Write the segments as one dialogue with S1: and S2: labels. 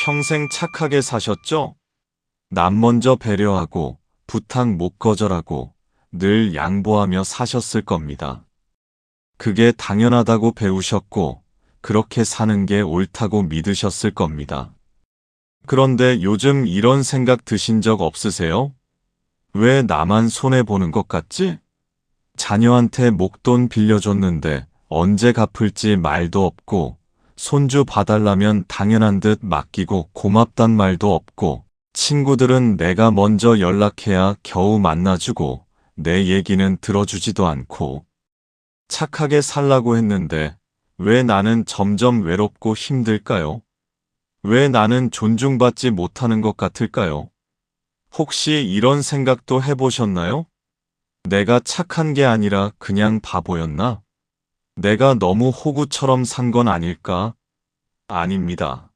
S1: 평생 착하게 사셨죠? 남 먼저 배려하고 부탁 못 거절하고 늘 양보하며 사셨을 겁니다. 그게 당연하다고 배우셨고 그렇게 사는 게 옳다고 믿으셨을 겁니다. 그런데 요즘 이런 생각 드신 적 없으세요? 왜 나만 손해보는 것 같지? 자녀한테 목돈 빌려줬는데 언제 갚을지 말도 없고 손주 봐달라면 당연한 듯 맡기고 고맙단 말도 없고 친구들은 내가 먼저 연락해야 겨우 만나주고 내 얘기는 들어주지도 않고 착하게 살라고 했는데 왜 나는 점점 외롭고 힘들까요? 왜 나는 존중받지 못하는 것 같을까요? 혹시 이런 생각도 해보셨나요? 내가 착한 게 아니라 그냥 바보였나? 내가 너무 호구처럼 산 건 아닐까? 아닙니다.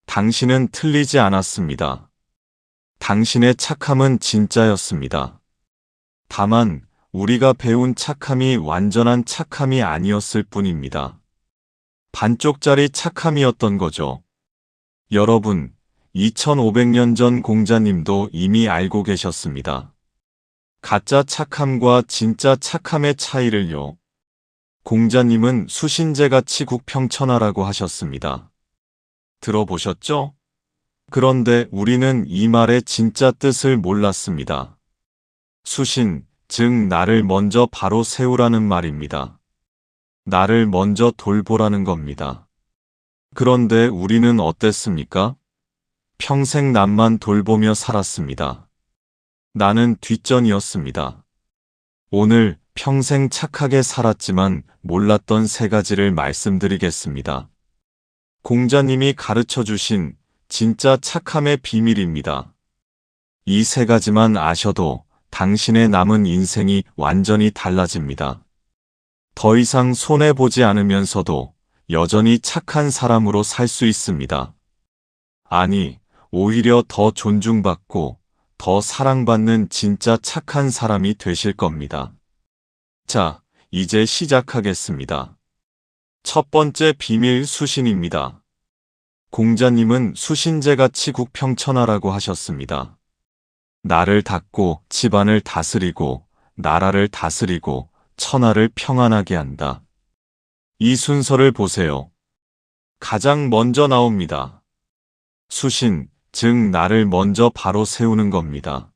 S1: 당신은 틀리지 않았습니다. 당신의 착함은 진짜였습니다. 다만 우리가 배운 착함이 완전한 착함이 아니었을 뿐입니다. 반쪽짜리 착함이었던 거죠. 여러분, 2500년 전 공자님도 이미 알고 계셨습니다. 가짜 착함과 진짜 착함의 차이를요. 공자님은 수신제같이 국평천하라고 하셨습니다. 들어보셨죠? 그런데 우리는 이 말의 진짜 뜻을 몰랐습니다. 수신, 즉 나를 먼저 바로 세우라는 말입니다. 나를 먼저 돌보라는 겁니다. 그런데 우리는 어땠습니까? 평생 남만 돌보며 살았습니다. 나는 뒷전이었습니다. 오늘 평생 착하게 살았지만 몰랐던 세 가지를 말씀드리겠습니다. 공자님이 가르쳐 주신 진짜 착함의 비밀입니다. 이 세 가지만 아셔도 당신의 남은 인생이 완전히 달라집니다. 더 이상 손해보지 않으면서도 여전히 착한 사람으로 살 수 있습니다. 아니, 오히려 더 존중받고 더 사랑받는 진짜 착한 사람이 되실 겁니다. 자, 이제 시작하겠습니다. 첫 번째 비밀 수신입니다. 공자님은 수신제같이 국평천하라고 하셨습니다. 나를 닦고 집안을 다스리고 나라를 다스리고 천하를 평안하게 한다. 이 순서를 보세요. 가장 먼저 나옵니다. 수신, 즉 나를 먼저 바로 세우는 겁니다.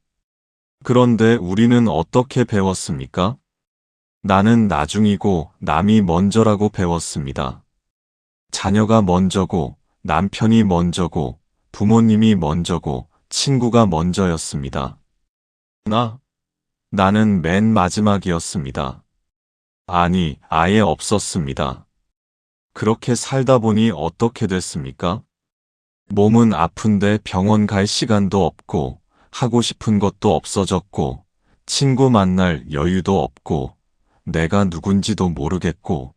S1: 그런데 우리는 어떻게 배웠습니까? 나는 나중이고 남이 먼저라고 배웠습니다. 자녀가 먼저고 남편이 먼저고 부모님이 먼저고 친구가 먼저였습니다. 나는 맨 마지막이었습니다. 아니, 아예 없었습니다. 그렇게 살다 보니 어떻게 됐습니까? 몸은 아픈데 병원 갈 시간도 없고 하고 싶은 것도 없어졌고 친구 만날 여유도 없고 내가 누군지도 모르겠고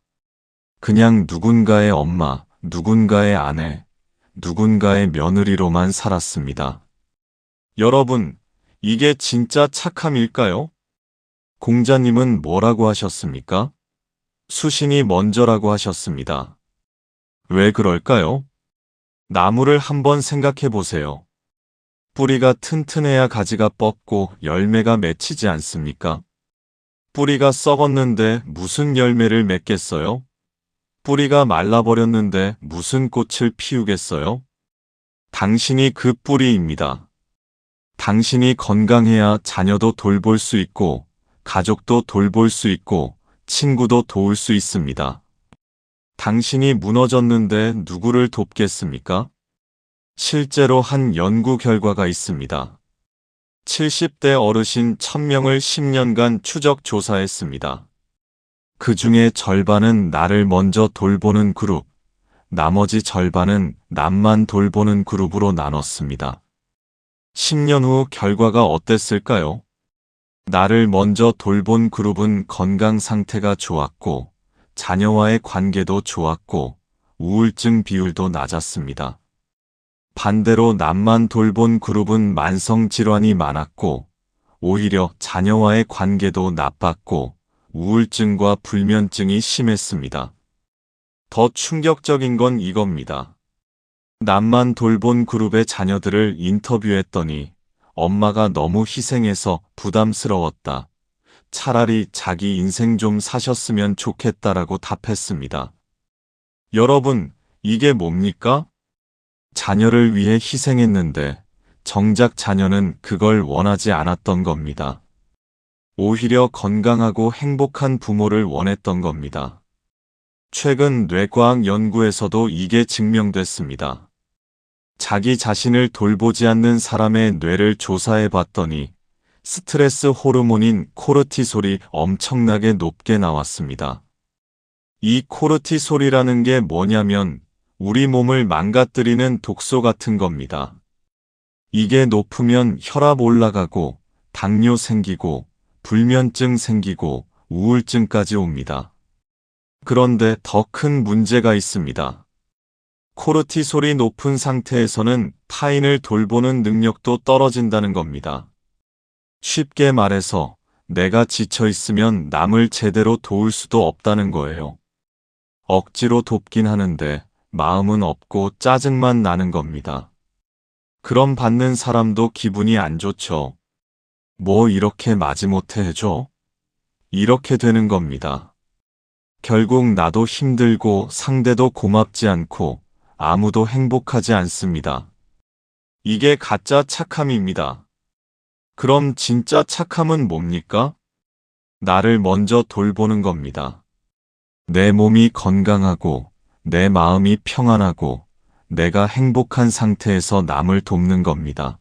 S1: 그냥 누군가의 엄마, 누군가의 아내, 누군가의 며느리로만 살았습니다. 여러분, 이게 진짜 착함일까요? 공자님은 뭐라고 하셨습니까? 수신이 먼저라고 하셨습니다. 왜 그럴까요? 나무를 한번 생각해 보세요. 뿌리가 튼튼해야 가지가 뻗고 열매가 맺히지 않습니까? 뿌리가 썩었는데 무슨 열매를 맺겠어요? 뿌리가 말라버렸는데 무슨 꽃을 피우겠어요? 당신이 그 뿌리입니다. 당신이 건강해야 자녀도 돌볼 수 있고, 가족도 돌볼 수 있고, 친구도 도울 수 있습니다. 당신이 무너졌는데 누구를 돕겠습니까? 실제로 한 연구 결과가 있습니다. 70대 어르신 1000명을 10년간 추적 조사했습니다. 그 중에 절반은 나를 먼저 돌보는 그룹, 나머지 절반은 남만 돌보는 그룹으로 나눴습니다. 10년 후 결과가 어땠을까요? 나를 먼저 돌본 그룹은 건강 상태가 좋았고, 자녀와의 관계도 좋았고, 우울증 비율도 낮았습니다. 반대로 남만 돌본 그룹은 만성질환이 많았고, 오히려 자녀와의 관계도 나빴고, 우울증과 불면증이 심했습니다. 더 충격적인 건 이겁니다. 남만 돌본 그룹의 자녀들을 인터뷰했더니 엄마가 너무 희생해서 부담스러웠다. 차라리 자기 인생 좀 사셨으면 좋겠다라고 답했습니다. 여러분, 이게 뭡니까? 자녀를 위해 희생했는데 정작 자녀는 그걸 원하지 않았던 겁니다. 오히려 건강하고 행복한 부모를 원했던 겁니다. 최근 뇌과학 연구에서도 이게 증명됐습니다. 자기 자신을 돌보지 않는 사람의 뇌를 조사해 봤더니 스트레스 호르몬인 코르티솔이 엄청나게 높게 나왔습니다. 이 코르티솔이라는 게 뭐냐면 우리 몸을 망가뜨리는 독소 같은 겁니다. 이게 높으면 혈압 올라가고 당뇨 생기고 불면증 생기고 우울증까지 옵니다. 그런데 더 큰 문제가 있습니다. 코르티솔이 높은 상태에서는 타인을 돌보는 능력도 떨어진다는 겁니다. 쉽게 말해서 내가 지쳐 있으면 남을 제대로 도울 수도 없다는 거예요. 억지로 돕긴 하는데 마음은 없고 짜증만 나는 겁니다. 그럼 받는 사람도 기분이 안 좋죠. 뭐 이렇게 마지못해 해줘? 이렇게 되는 겁니다. 결국 나도 힘들고 상대도 고맙지 않고 아무도 행복하지 않습니다. 이게 가짜 착함입니다. 그럼 진짜 착함은 뭡니까? 나를 먼저 돌보는 겁니다. 내 몸이 건강하고 내 마음이 평안하고 내가 행복한 상태에서 남을 돕는 겁니다.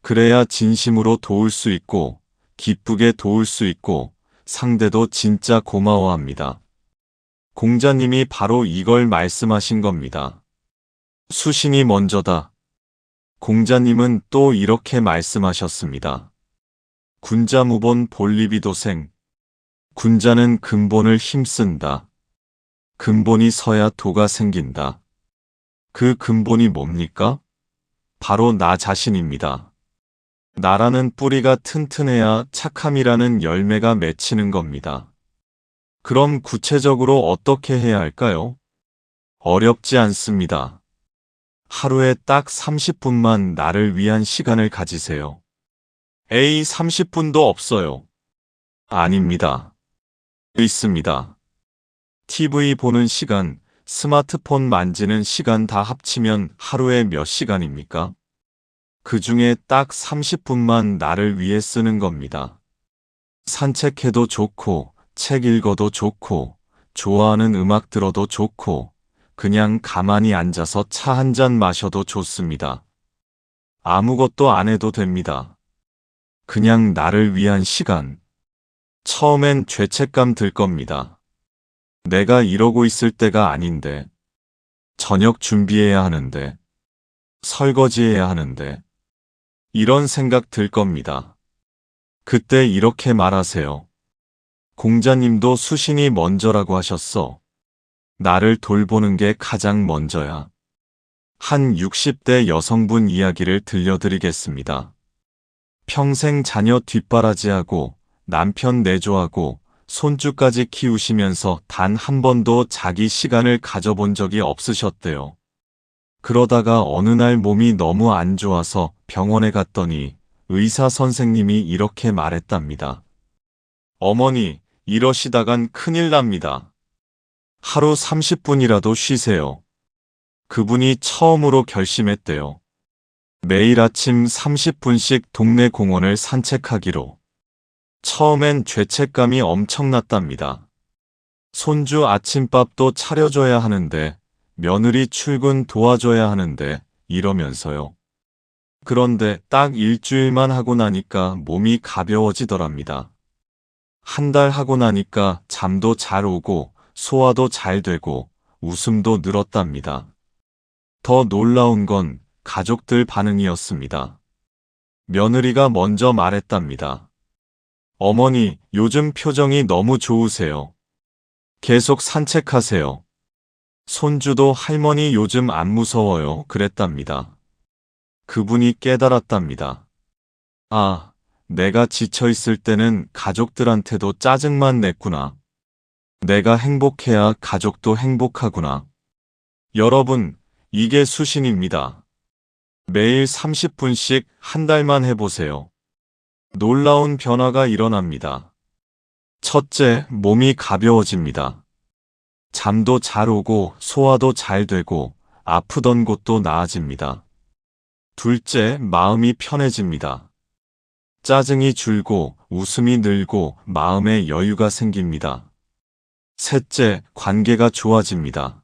S1: 그래야 진심으로 도울 수 있고 기쁘게 도울 수 있고 상대도 진짜 고마워합니다. 공자님이 바로 이걸 말씀하신 겁니다. 수신이 먼저다. 공자님은 또 이렇게 말씀하셨습니다. 군자무본 본리비도생. 군자는 근본을 힘쓴다. 근본이 서야 도가 생긴다. 그 근본이 뭡니까? 바로 나 자신입니다. 나라는 뿌리가 튼튼해야 착함이라는 열매가 맺히는 겁니다. 그럼 구체적으로 어떻게 해야 할까요? 어렵지 않습니다. 하루에 딱 30분만 나를 위한 시간을 가지세요. 에이, 30분도 없어요. 아닙니다. 있습니다. TV 보는 시간, 스마트폰 만지는 시간 다 합치면 하루에 몇 시간입니까? 그 중에 딱 30분만 나를 위해 쓰는 겁니다. 산책해도 좋고, 책 읽어도 좋고, 좋아하는 음악 들어도 좋고, 그냥 가만히 앉아서 차 한 잔 마셔도 좋습니다. 아무것도 안 해도 됩니다. 그냥 나를 위한 시간. 처음엔 죄책감 들 겁니다. 내가 이러고 있을 때가 아닌데, 저녁 준비해야 하는데, 설거지해야 하는데, 이런 생각 들 겁니다. 그때 이렇게 말하세요. 공자님도 수신이 먼저라고 하셨어. 나를 돌보는 게 가장 먼저야. 한 60대 여성분 이야기를 들려드리겠습니다. 평생 자녀 뒷바라지하고 남편 내조하고 손주까지 키우시면서 단 한 번도 자기 시간을 가져본 적이 없으셨대요. 그러다가 어느 날 몸이 너무 안 좋아서 병원에 갔더니 의사 선생님이 이렇게 말했답니다. 어머니, 이러시다간 큰일 납니다. 하루 30분이라도 쉬세요. 그분이 처음으로 결심했대요. 매일 아침 30분씩 동네 공원을 산책하기로. 처음엔 죄책감이 엄청났답니다. 손주 아침밥도 차려줘야 하는데, 며느리 출근 도와줘야 하는데, 이러면서요. 그런데 딱 일주일만 하고 나니까 몸이 가벼워지더랍니다. 한 달 하고 나니까 잠도 잘 오고, 소화도 잘 되고, 웃음도 늘었답니다. 더 놀라운 건 가족들 반응이었습니다. 며느리가 먼저 말했답니다. 어머니, 요즘 표정이 너무 좋으세요. 계속 산책하세요. 손주도 할머니 요즘 안 무서워요. 그랬답니다. 그분이 깨달았답니다. 아, 내가 지쳐 있을 때는 가족들한테도 짜증만 냈구나. 내가 행복해야 가족도 행복하구나. 여러분, 이게 수신입니다. 매일 30분씩 한 달만 해보세요. 놀라운 변화가 일어납니다. 첫째, 몸이 가벼워집니다. 잠도 잘 오고 소화도 잘 되고 아프던 곳도 나아집니다. 둘째, 마음이 편해집니다. 짜증이 줄고 웃음이 늘고 마음에 여유가 생깁니다. 셋째, 관계가 좋아집니다.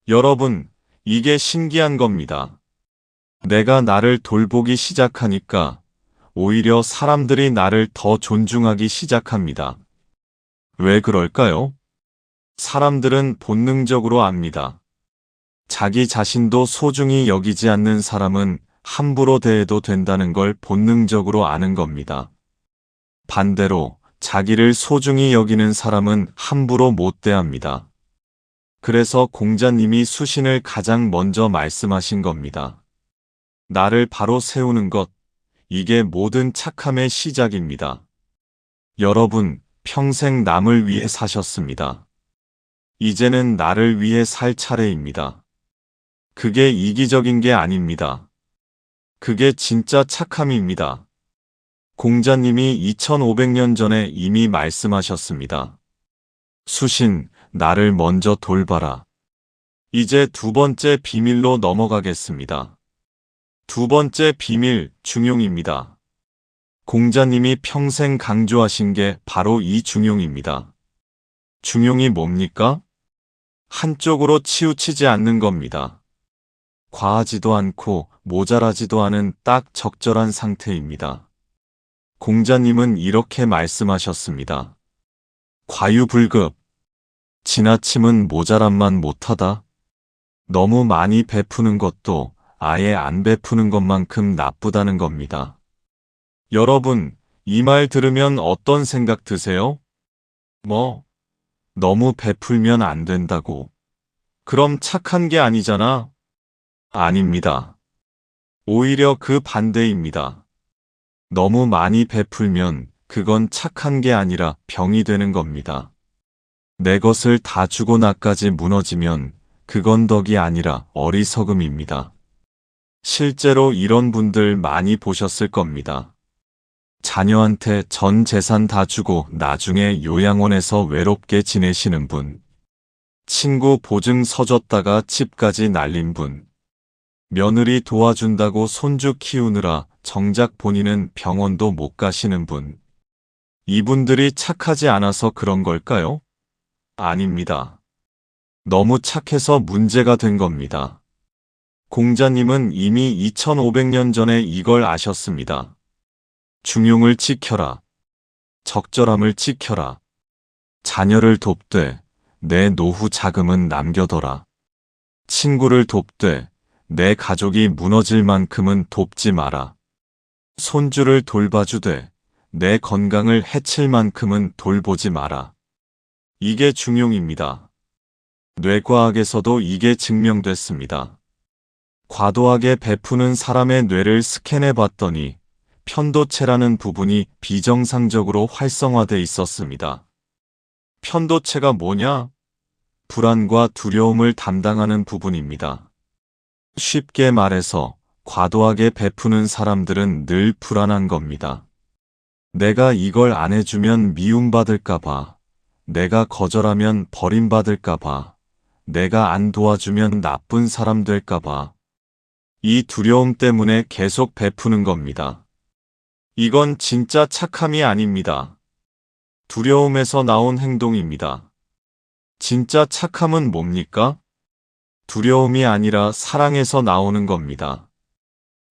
S1: 여러분, 이게 신기한 겁니다. 내가 나를 돌보기 시작하니까 오히려 사람들이 나를 더 존중하기 시작합니다. 왜 그럴까요? 사람들은 본능적으로 압니다. 자기 자신도 소중히 여기지 않는 사람은 함부로 대해도 된다는 걸 본능적으로 아는 겁니다. 반대로 자기를 소중히 여기는 사람은 함부로 못 대합니다. 그래서 공자님이 수신을 가장 먼저 말씀하신 겁니다. 나를 바로 세우는 것, 이게 모든 착함의 시작입니다. 여러분, 평생 남을 위해 사셨습니다. 이제는 나를 위해 살 차례입니다. 그게 이기적인 게 아닙니다. 그게 진짜 착함입니다. 공자님이 2500년 전에 이미 말씀하셨습니다. 수신, 나를 먼저 돌봐라. 이제 두 번째 비밀로 넘어가겠습니다. 두 번째 비밀, 중용입니다. 공자님이 평생 강조하신 게 바로 이 중용입니다. 중용이 뭡니까? 한쪽으로 치우치지 않는 겁니다. 과하지도 않고 모자라지도 않은 딱 적절한 상태입니다. 공자님은 이렇게 말씀하셨습니다. 과유불급. 지나침은 모자람만 못하다. 너무 많이 베푸는 것도 아예 안 베푸는 것만큼 나쁘다는 겁니다. 여러분, 이 말 들으면 어떤 생각 드세요? 너무 베풀면 안 된다고. 그럼 착한 게 아니잖아. 아닙니다. 오히려 그 반대입니다. 너무 많이 베풀면 그건 착한 게 아니라 병이 되는 겁니다. 내 것을 다 주고 나까지 무너지면 그건 덕이 아니라 어리석음입니다. 실제로 이런 분들 많이 보셨을 겁니다. 자녀한테 전 재산 다 주고 나중에 요양원에서 외롭게 지내시는 분. 친구 보증 서줬다가 집까지 날린 분. 며느리 도와준다고 손주 키우느라 정작 본인은 병원도 못 가시는 분. 이분들이 착하지 않아서 그런 걸까요? 아닙니다. 너무 착해서 문제가 된 겁니다. 공자님은 이미 2500년 전에 이걸 아셨습니다. 중용을 지켜라. 적절함을 지켜라. 자녀를 돕되 내 노후 자금은 남겨둬라. 친구를 돕되 내 가족이 무너질 만큼은 돕지 마라. 손주를 돌봐주되 내 건강을 해칠 만큼은 돌보지 마라. 이게 중용입니다. 뇌과학에서도 이게 증명됐습니다. 과도하게 베푸는 사람의 뇌를 스캔해 봤더니 편도체라는 부분이 비정상적으로 활성화돼 있었습니다. 편도체가 뭐냐? 불안과 두려움을 담당하는 부분입니다. 쉽게 말해서 과도하게 베푸는 사람들은 늘 불안한 겁니다. 내가 이걸 안 해주면 미움받을까봐, 내가 거절하면 버림받을까봐, 내가 안 도와주면 나쁜 사람 될까봐. 이 두려움 때문에 계속 베푸는 겁니다. 이건 진짜 착함이 아닙니다. 두려움에서 나온 행동입니다. 진짜 착함은 뭡니까? 두려움이 아니라 사랑에서 나오는 겁니다.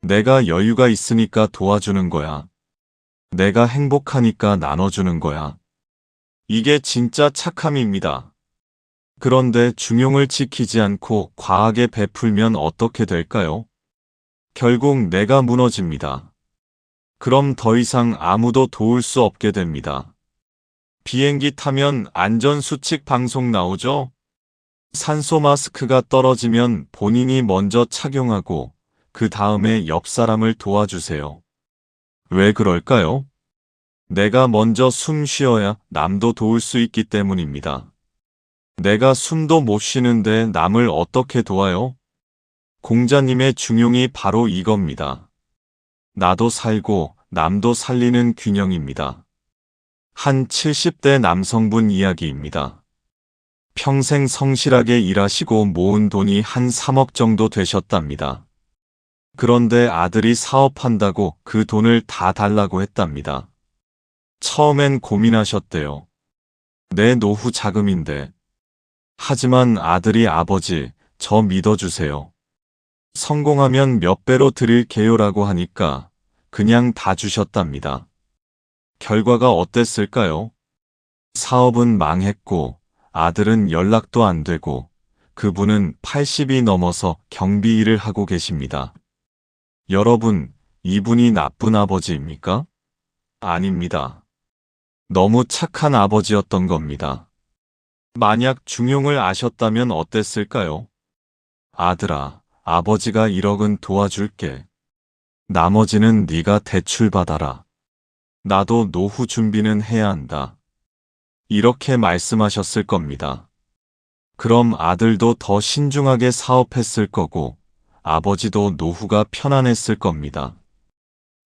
S1: 내가 여유가 있으니까 도와주는 거야. 내가 행복하니까 나눠주는 거야. 이게 진짜 착함입니다. 그런데 중용을 지키지 않고 과하게 베풀면 어떻게 될까요? 결국 내가 무너집니다. 그럼 더 이상 아무도 도울 수 없게 됩니다. 비행기 타면 안전수칙 방송 나오죠? 산소 마스크가 떨어지면 본인이 먼저 착용하고 그 다음에 옆 사람을 도와주세요. 왜 그럴까요? 내가 먼저 숨 쉬어야 남도 도울 수 있기 때문입니다. 내가 숨도 못 쉬는데 남을 어떻게 도와요? 공자님의 중용이 바로 이겁니다. 나도 살고 남도 살리는 균형입니다. 한 70대 남성분 이야기입니다. 평생 성실하게 일하시고 모은 돈이 한 3억 정도 되셨답니다. 그런데 아들이 사업한다고 그 돈을 다 달라고 했답니다. 처음엔 고민하셨대요. 내 노후 자금인데. 하지만 아들이 아버지, 저 믿어주세요. 성공하면 몇 배로 드릴게요라고 하니까 그냥 다 주셨답니다. 결과가 어땠을까요? 사업은 망했고 아들은 연락도 안 되고 그분은 80이 넘어서 경비 일을 하고 계십니다. 여러분, 이분이 나쁜 아버지입니까? 아닙니다. 너무 착한 아버지였던 겁니다. 만약 중용을 아셨다면 어땠을까요? 아들아, 아버지가 1억은 도와줄게. 나머지는 네가 대출받아라. 나도 노후 준비는 해야 한다. 이렇게 말씀하셨을 겁니다. 그럼 아들도 더 신중하게 사업했을 거고 아버지도 노후가 편안했을 겁니다.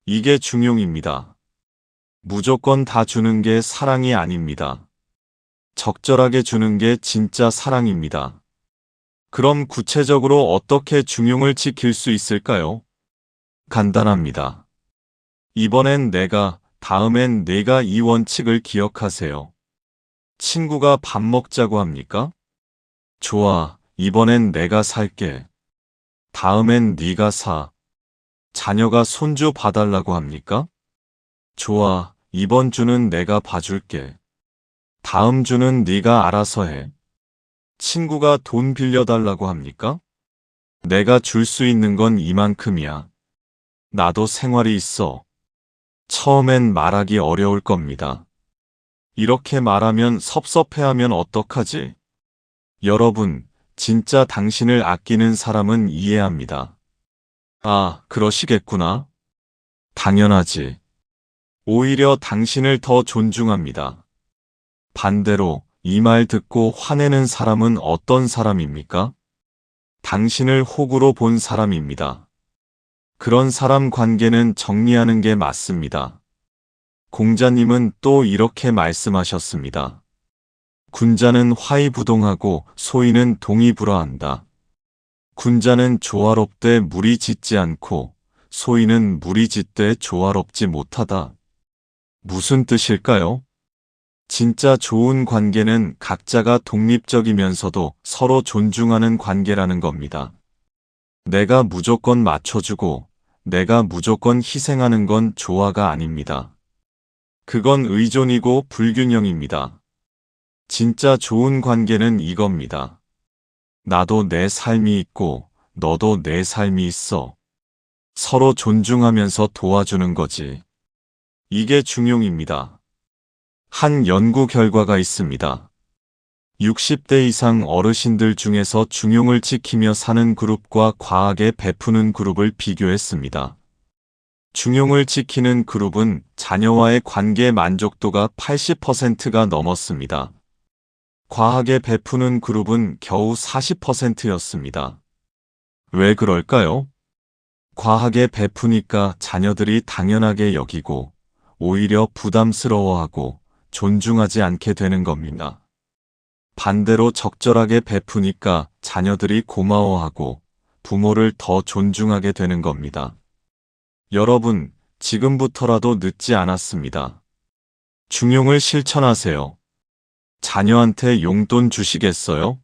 S1: 이게 중용입니다. 무조건 다 주는 게 사랑이 아닙니다. 적절하게 주는 게 진짜 사랑입니다. 그럼 구체적으로 어떻게 중용을 지킬 수 있을까요? 간단합니다. 이번엔 내가, 다음엔 내가 이 원칙을 기억하세요. 친구가 밥 먹자고 합니까? 좋아, 이번엔 내가 살게. 다음엔 네가 사. 자녀가 손주 봐달라고 합니까? 좋아, 이번 주는 내가 봐줄게. 다음 주는 네가 알아서 해. 친구가 돈 빌려달라고 합니까? 내가 줄 수 있는 건 이만큼이야. 나도 생활이 있어. 처음엔 말하기 어려울 겁니다. 이렇게 말하면 섭섭해하면 어떡하지? 여러분, 진짜 당신을 아끼는 사람은 이해합니다. 아, 그러시겠구나. 당연하지. 오히려 당신을 더 존중합니다. 반대로 이 말 듣고 화내는 사람은 어떤 사람입니까? 당신을 호구로 본 사람입니다. 그런 사람 관계는 정리하는 게 맞습니다. 공자님은 또 이렇게 말씀하셨습니다. 군자는 화이부동하고 소인은 동의불허한다. 군자는 조화롭되 물이 짙지 않고 소인은 물이 짙되 조화롭지 못하다. 무슨 뜻일까요? 진짜 좋은 관계는 각자가 독립적이면서도 서로 존중하는 관계라는 겁니다. 내가 무조건 맞춰주고 내가 무조건 희생하는 건 조화가 아닙니다. 그건 의존이고 불균형입니다. 진짜 좋은 관계는 이겁니다. 나도 내 삶이 있고 너도 내 삶이 있어. 서로 존중하면서 도와주는 거지. 이게 중용입니다. 한 연구 결과가 있습니다. 60대 이상 어르신들 중에서 중용을 지키며 사는 그룹과 과하게 베푸는 그룹을 비교했습니다. 중용을 지키는 그룹은 자녀와의 관계 만족도가 80%가 넘었습니다. 과하게 베푸는 그룹은 겨우 40%였습니다. 왜 그럴까요? 과하게 베푸니까 자녀들이 당연하게 여기고 오히려 부담스러워하고 존중하지 않게 되는 겁니다. 반대로 적절하게 베푸니까 자녀들이 고마워하고 부모를 더 존중하게 되는 겁니다. 여러분, 지금부터라도 늦지 않았습니다. 중용을 실천하세요. 자녀한테 용돈 주시겠어요?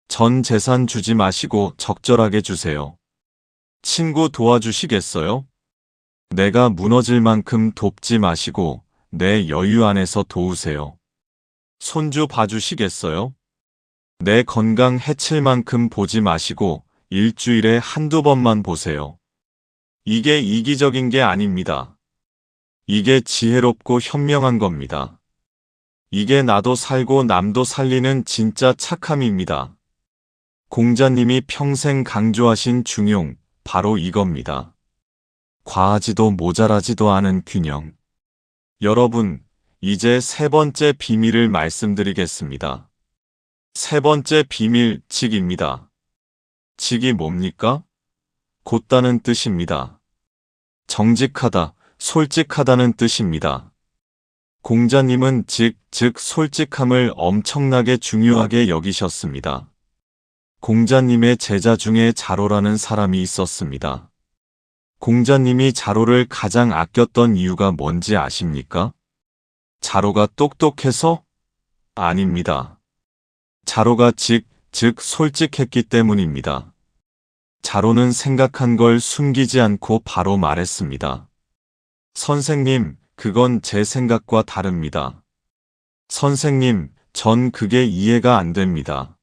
S1: 전 재산 주지 마시고 적절하게 주세요. 친구 도와주시겠어요? 내가 무너질 만큼 돕지 마시고 내 여유 안에서 도우세요. 손주 봐주시겠어요? 내 건강 해칠 만큼 보지 마시고 일주일에 한두 번만 보세요. 이게 이기적인 게 아닙니다. 이게 지혜롭고 현명한 겁니다. 이게 나도 살고 남도 살리는 진짜 착함입니다. 공자님이 평생 강조하신 중용, 바로 이겁니다. 과하지도 모자라지도 않은 균형. 여러분, 이제 세 번째 비밀을 말씀드리겠습니다. 세 번째 비밀, 직입니다. 직이 뭡니까? 곧다는 뜻입니다. 정직하다, 솔직하다는 뜻입니다. 공자님은 즉 솔직함을 엄청나게 중요하게 여기셨습니다. 공자님의 제자 중에 자로라는 사람이 있었습니다. 공자님이 자로를 가장 아꼈던 이유가 뭔지 아십니까? 자로가 똑똑해서? 아닙니다. 자로가 즉 솔직했기 때문입니다. 자로는 생각한 걸 숨기지 않고 바로 말했습니다. 선생님, 그건 제 생각과 다릅니다. 선생님, 전 그게 이해가 안 됩니다.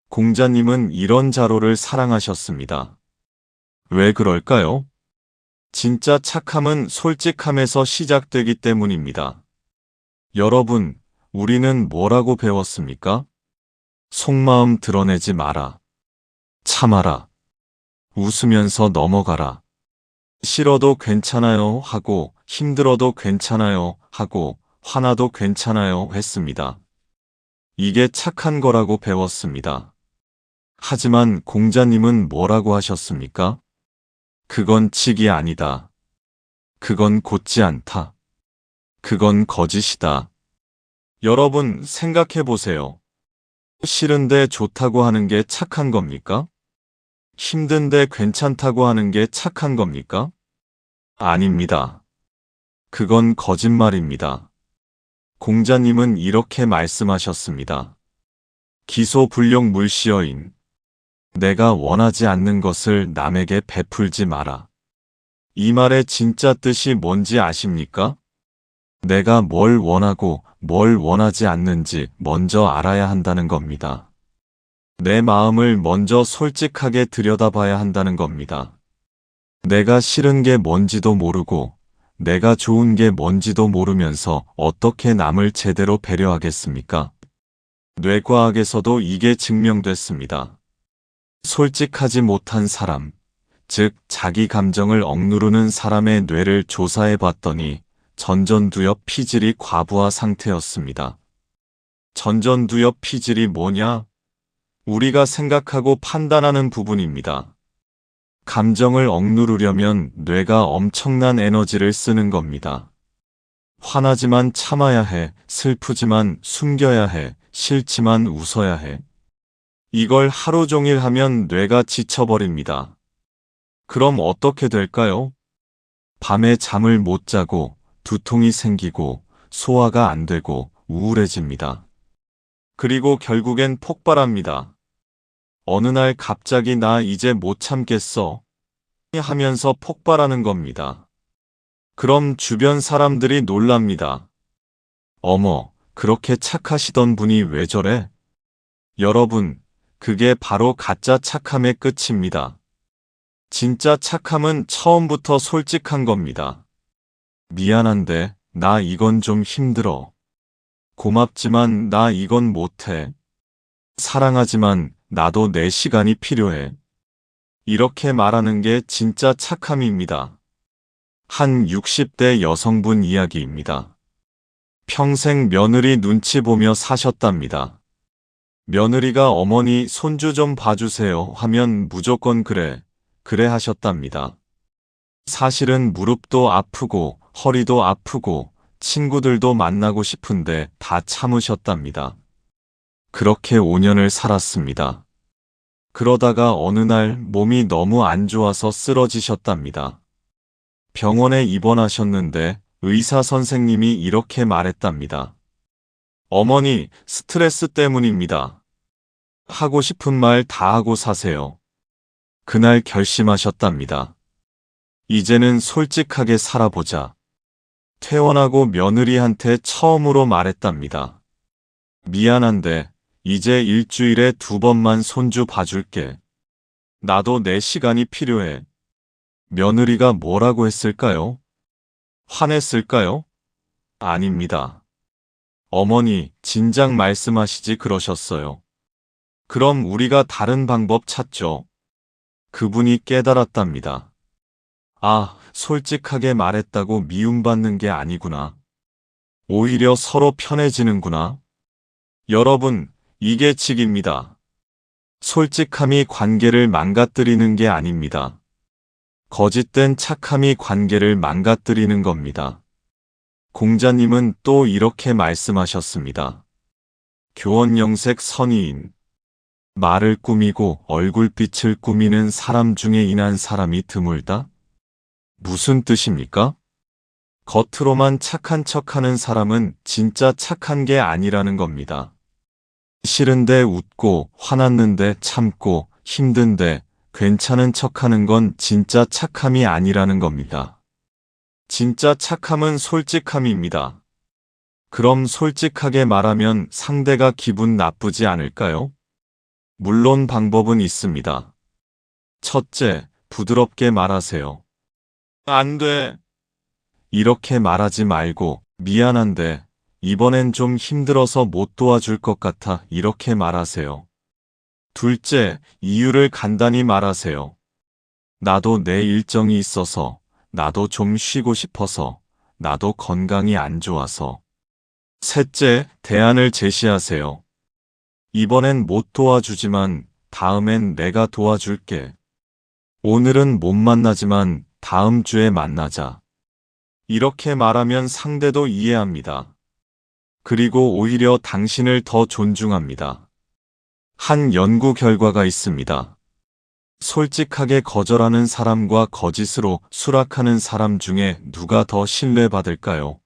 S1: 공자님은 이런 자로를 사랑하셨습니다. 왜 그럴까요? 진짜 착함은 솔직함에서 시작되기 때문입니다. 여러분, 우리는 뭐라고 배웠습니까? 속마음 드러내지 마라. 참아라. 웃으면서 넘어가라. 싫어도 괜찮아요 하고, 힘들어도 괜찮아요 하고, 화나도 괜찮아요 했습니다. 이게 착한 거라고 배웠습니다. 하지만 공자님은 뭐라고 하셨습니까? 그건 칙이 아니다. 그건 곧지 않다. 그건 거짓이다. 여러분 생각해 보세요. 싫은데 좋다고 하는 게 착한 겁니까? 힘든데 괜찮다고 하는 게 착한 겁니까? 아닙니다. 그건 거짓말입니다. 공자님은 이렇게 말씀하셨습니다. 기소불용 물시어인. 내가 원하지 않는 것을 남에게 베풀지 마라. 이 말의 진짜 뜻이 뭔지 아십니까? 내가 뭘 원하고 뭘 원하지 않는지 먼저 알아야 한다는 겁니다. 내 마음을 먼저 솔직하게 들여다봐야 한다는 겁니다. 내가 싫은 게 뭔지도 모르고 내가 좋은 게 뭔지도 모르면서 어떻게 남을 제대로 배려하겠습니까? 뇌과학에서도 이게 증명됐습니다. 솔직하지 못한 사람, 즉 자기 감정을 억누르는 사람의 뇌를 조사해 봤더니 전전두엽 피질이 과부하 상태였습니다. 전전두엽 피질이 뭐냐? 우리가 생각하고 판단하는 부분입니다. 감정을 억누르려면 뇌가 엄청난 에너지를 쓰는 겁니다. 화나지만 참아야 해, 슬프지만 숨겨야 해, 싫지만 웃어야 해. 이걸 하루 종일 하면 뇌가 지쳐버립니다. 그럼 어떻게 될까요? 밤에 잠을 못 자고 두통이 생기고 소화가 안 되고 우울해집니다. 그리고 결국엔 폭발합니다. 어느 날 갑자기 나 이제 못 참겠어 하면서 폭발하는 겁니다. 그럼 주변 사람들이 놀랍니다. 어머, 그렇게 착하시던 분이 왜 저래? 여러분, 그게 바로 가짜 착함의 끝입니다. 진짜 착함은 처음부터 솔직한 겁니다. 미안한데, 나 이건 좀 힘들어. 고맙지만 나 이건 못해. 사랑하지만 나도 내 시간이 필요해. 이렇게 말하는 게 진짜 착함입니다. 한 60대 여성분 이야기입니다. 평생 며느리 눈치 보며 사셨답니다. 며느리가 어머니 손주 좀 봐주세요 하면 무조건 그래 하셨답니다. 사실은 무릎도 아프고 허리도 아프고 친구들도 만나고 싶은데 다 참으셨답니다. 그렇게 5년을 살았습니다. 그러다가 어느 날 몸이 너무 안 좋아서 쓰러지셨답니다. 병원에 입원하셨는데 의사 선생님이 이렇게 말했답니다. 어머니, 스트레스 때문입니다. 하고 싶은 말 다 하고 사세요. 그날 결심하셨답니다. 이제는 솔직하게 살아보자. 퇴원하고 며느리한테 처음으로 말했답니다. 미안한데 이제 일주일에 2번만 손주 봐줄게. 나도 내 시간이 필요해. 며느리가 뭐라고 했을까요? 화냈을까요? 아닙니다. 어머니, 진작 말씀하시지 그러셨어요. 그럼 우리가 다른 방법 찾죠. 그분이 깨달았답니다. 아, 솔직하게 말했다고 미움받는 게 아니구나. 오히려 서로 편해지는구나. 여러분, 이게 칙입니다. 솔직함이 관계를 망가뜨리는 게 아닙니다. 거짓된 착함이 관계를 망가뜨리는 겁니다. 공자님은 또 이렇게 말씀하셨습니다. 교원영색 선의인. 말을 꾸미고 얼굴빛을 꾸미는 사람 중에 인한 사람이 드물다? 무슨 뜻입니까? 겉으로만 착한 척하는 사람은 진짜 착한 게 아니라는 겁니다. 싫은데 웃고, 화났는데 참고, 힘든데 괜찮은 척하는 건 진짜 착함이 아니라는 겁니다. 진짜 착함은 솔직함입니다. 그럼 솔직하게 말하면 상대가 기분 나쁘지 않을까요? 물론 방법은 있습니다. 첫째, 부드럽게 말하세요. 안 돼. 이렇게 말하지 말고, 미안한데, 이번엔 좀 힘들어서 못 도와줄 것 같아. 이렇게 말하세요. 둘째, 이유를 간단히 말하세요. 나도 내 일정이 있어서, 나도 좀 쉬고 싶어서, 나도 건강이 안 좋아서. 셋째, 대안을 제시하세요. 이번엔 못 도와주지만 다음엔 내가 도와줄게. 오늘은 못 만나지만 다음 주에 만나자. 이렇게 말하면 상대도 이해합니다. 그리고 오히려 당신을 더 존중합니다. 한 연구 결과가 있습니다. 솔직하게 거절하는 사람과 거짓으로 수락하는 사람 중에 누가 더 신뢰받을까요?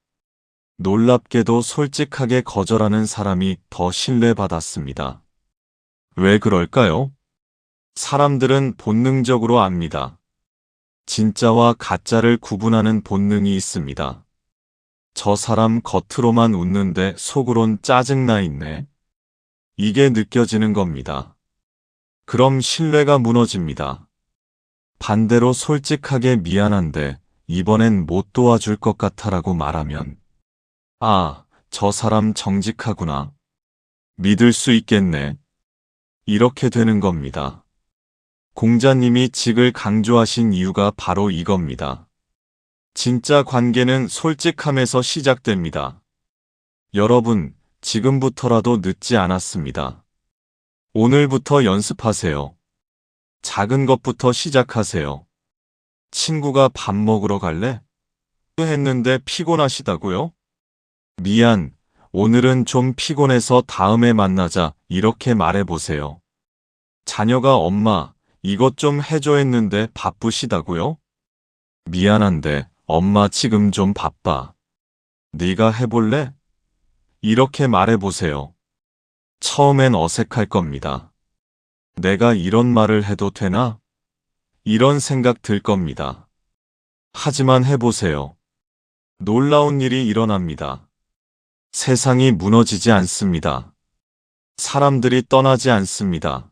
S1: 놀랍게도 솔직하게 거절하는 사람이 더 신뢰받았습니다. 왜 그럴까요? 사람들은 본능적으로 압니다. 진짜와 가짜를 구분하는 본능이 있습니다. 저 사람 겉으로만 웃는데 속으론 짜증나 있네. 이게 느껴지는 겁니다. 그럼 신뢰가 무너집니다. 반대로 솔직하게 미안한데 이번엔 못 도와줄 것 같아라고 말하면 아, 저 사람 정직하구나. 믿을 수 있겠네. 이렇게 되는 겁니다. 공자님이 직을 강조하신 이유가 바로 이겁니다. 진짜 관계는 솔직함에서 시작됩니다. 여러분, 지금부터라도 늦지 않았습니다. 오늘부터 연습하세요. 작은 것부터 시작하세요. 친구가 밥 먹으러 갈래? 했는데 피곤하시다고요? 미안, 오늘은 좀 피곤해서 다음에 만나자. 이렇게 말해보세요. 자녀가 엄마, 이것 좀 해줘 했는데 바쁘시다고요? 미안한데 엄마 지금 좀 바빠. 네가 해볼래? 이렇게 말해보세요. 처음엔 어색할 겁니다. 내가 이런 말을 해도 되나? 이런 생각 들 겁니다. 하지만 해보세요. 놀라운 일이 일어납니다. 세상이 무너지지 않습니다. 사람들이 떠나지 않습니다.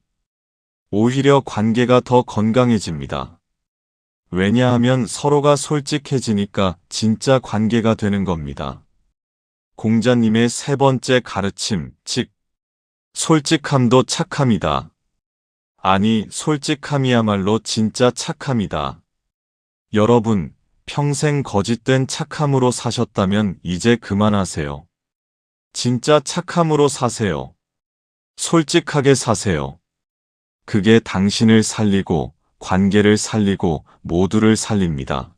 S1: 오히려 관계가 더 건강해집니다. 왜냐하면 서로가 솔직해지니까 진짜 관계가 되는 겁니다. 공자님의 세 번째 가르침, 즉, 솔직함도 착함이다. 아니, 솔직함이야말로 진짜 착함이다. 여러분, 평생 거짓된 착함으로 사셨다면 이제 그만하세요. 진짜 착함으로 사세요. 솔직하게 사세요. 그게 당신을 살리고, 관계를 살리고, 모두를 살립니다.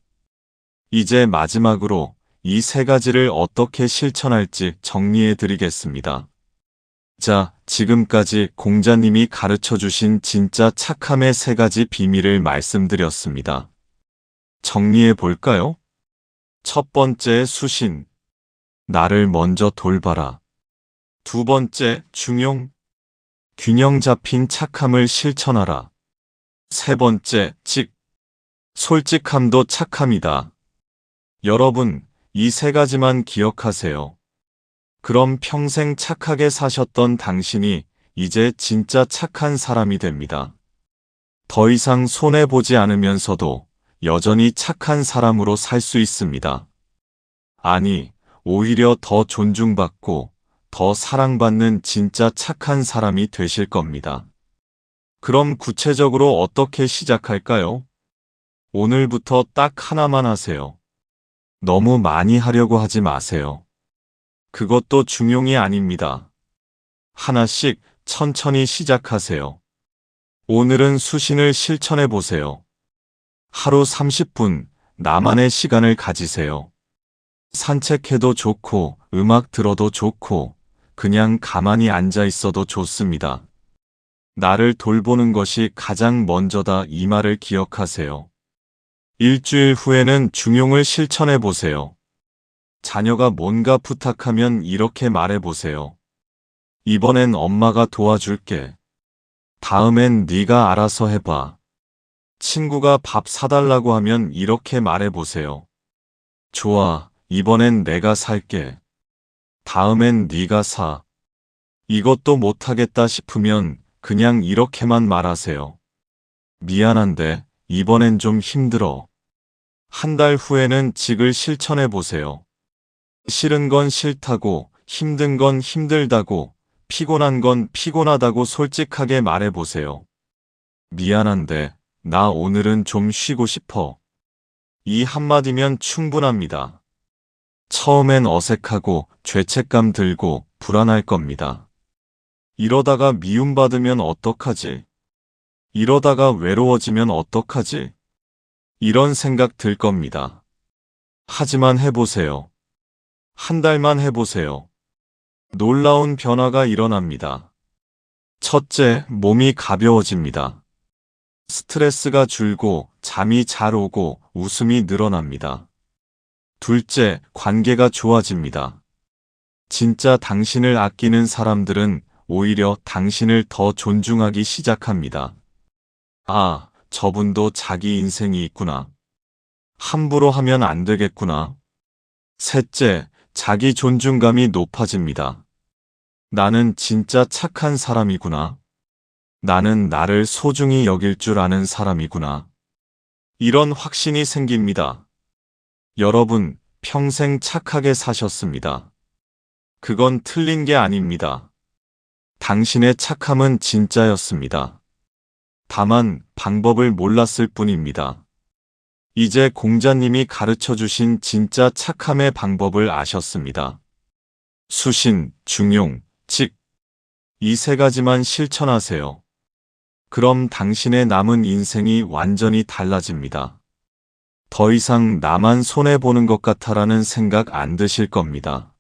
S1: 이제 마지막으로 이 세 가지를 어떻게 실천할지 정리해 드리겠습니다. 자, 지금까지 공자님이 가르쳐 주신 진짜 착함의 세 가지 비밀을 말씀드렸습니다. 정리해 볼까요? 첫 번째, 수신. 나를 먼저 돌봐라. 두 번째, 중용. 균형 잡힌 착함을 실천하라. 세 번째, 직. 솔직함도 착함이다. 여러분, 이 세 가지만 기억하세요. 그럼 평생 착하게 사셨던 당신이 이제 진짜 착한 사람이 됩니다. 더 이상 손해보지 않으면서도 여전히 착한 사람으로 살 수 있습니다. 아니, 오히려 더 존중받고 더 사랑받는 진짜 착한 사람이 되실 겁니다. 그럼 구체적으로 어떻게 시작할까요? 오늘부터 딱 하나만 하세요. 너무 많이 하려고 하지 마세요. 그것도 중용이 아닙니다. 하나씩 천천히 시작하세요. 오늘은 수신을 실천해 보세요. 하루 30분 나만의 시간을 가지세요. 산책해도 좋고, 음악 들어도 좋고, 그냥 가만히 앉아 있어도 좋습니다. 나를 돌보는 것이 가장 먼저다, 이 말을 기억하세요. 일주일 후에는 중용을 실천해 보세요. 자녀가 뭔가 부탁하면 이렇게 말해 보세요. 이번엔 엄마가 도와줄게. 다음엔 네가 알아서 해봐. 친구가 밥 사달라고 하면 이렇게 말해 보세요. 좋아, 이번엔 내가 살게. 다음엔 네가 사. 이것도 못하겠다 싶으면 그냥 이렇게만 말하세요. 미안한데 이번엔 좀 힘들어. 한 달 후에는 직을 실천해 보세요. 싫은 건 싫다고, 힘든 건 힘들다고, 피곤한 건 피곤하다고 솔직하게 말해 보세요. 미안한데 나 오늘은 좀 쉬고 싶어. 이 한마디면 충분합니다. 처음엔 어색하고 죄책감 들고 불안할 겁니다. 이러다가 미움받으면 어떡하지? 이러다가 외로워지면 어떡하지? 이런 생각 들 겁니다. 하지만 해보세요. 한 달만 해보세요. 놀라운 변화가 일어납니다. 첫째, 몸이 가벼워집니다. 스트레스가 줄고 잠이 잘 오고 웃음이 늘어납니다. 둘째, 관계가 좋아집니다. 진짜 당신을 아끼는 사람들은 오히려 당신을 더 존중하기 시작합니다. 아, 저분도 자기 인생이 있구나. 함부로 하면 안 되겠구나. 셋째, 자기 존중감이 높아집니다. 나는 진짜 착한 사람이구나. 나는 나를 소중히 여길 줄 아는 사람이구나. 이런 확신이 생깁니다. 여러분, 평생 착하게 사셨습니다. 그건 틀린 게 아닙니다. 당신의 착함은 진짜였습니다. 다만 방법을 몰랐을 뿐입니다. 이제 공자님이 가르쳐 주신 진짜 착함의 방법을 아셨습니다. 수신, 중용, 직. 이 세 가지만 실천하세요. 그럼 당신의 남은 인생이 완전히 달라집니다. 더 이상 나만 손해보는 것 같아라는 생각 안 드실 겁니다.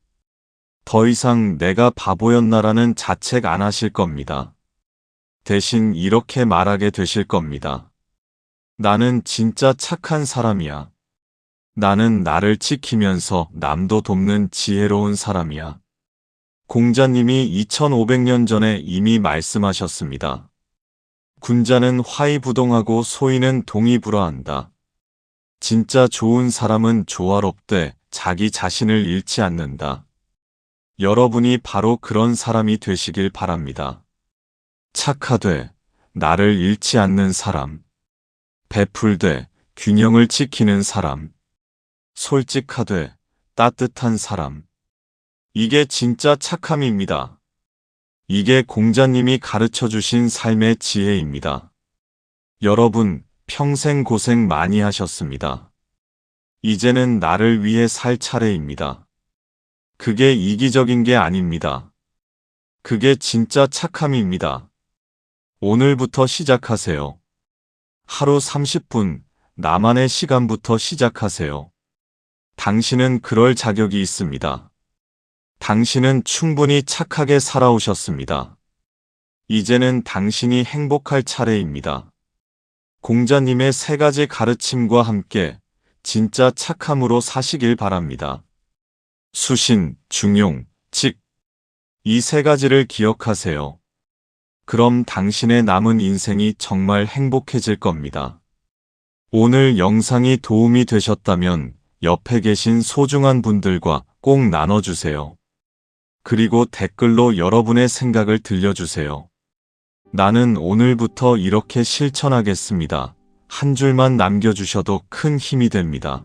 S1: 더 이상 내가 바보였나라는 자책 안 하실 겁니다. 대신 이렇게 말하게 되실 겁니다. 나는 진짜 착한 사람이야. 나는 나를 지키면서 남도 돕는 지혜로운 사람이야. 공자님이 2500년 전에 이미 말씀하셨습니다. 군자는 화이부동하고 소인은 동의불허한다. 진짜 좋은 사람은 조화롭되 자기 자신을 잃지 않는다. 여러분이 바로 그런 사람이 되시길 바랍니다. 착하되 나를 잃지 않는 사람, 베풀되 균형을 지키는 사람, 솔직하되 따뜻한 사람. 이게 진짜 착함입니다. 이게 공자님이 가르쳐 주신 삶의 지혜입니다. 여러분, 평생 고생 많이 하셨습니다. 이제는 나를 위해 살 차례입니다. 그게 이기적인 게 아닙니다. 그게 진짜 착함입니다. 오늘부터 시작하세요. 하루 30분, 나만의 시간부터 시작하세요. 당신은 그럴 자격이 있습니다. 당신은 충분히 착하게 살아오셨습니다. 이제는 당신이 행복할 차례입니다. 공자님의 세 가지 가르침과 함께 진짜 착함으로 사시길 바랍니다. 수신, 중용, 직. 이 세 가지를 기억하세요. 그럼 당신의 남은 인생이 정말 행복해질 겁니다. 오늘 영상이 도움이 되셨다면 옆에 계신 소중한 분들과 꼭 나눠주세요. 그리고 댓글로 여러분의 생각을 들려주세요. 나는 오늘부터 이렇게 실천하겠습니다. 한 줄만 남겨주셔도 큰 힘이 됩니다.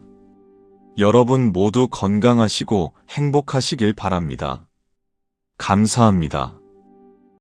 S1: 여러분 모두 건강하시고 행복하시길 바랍니다. 감사합니다.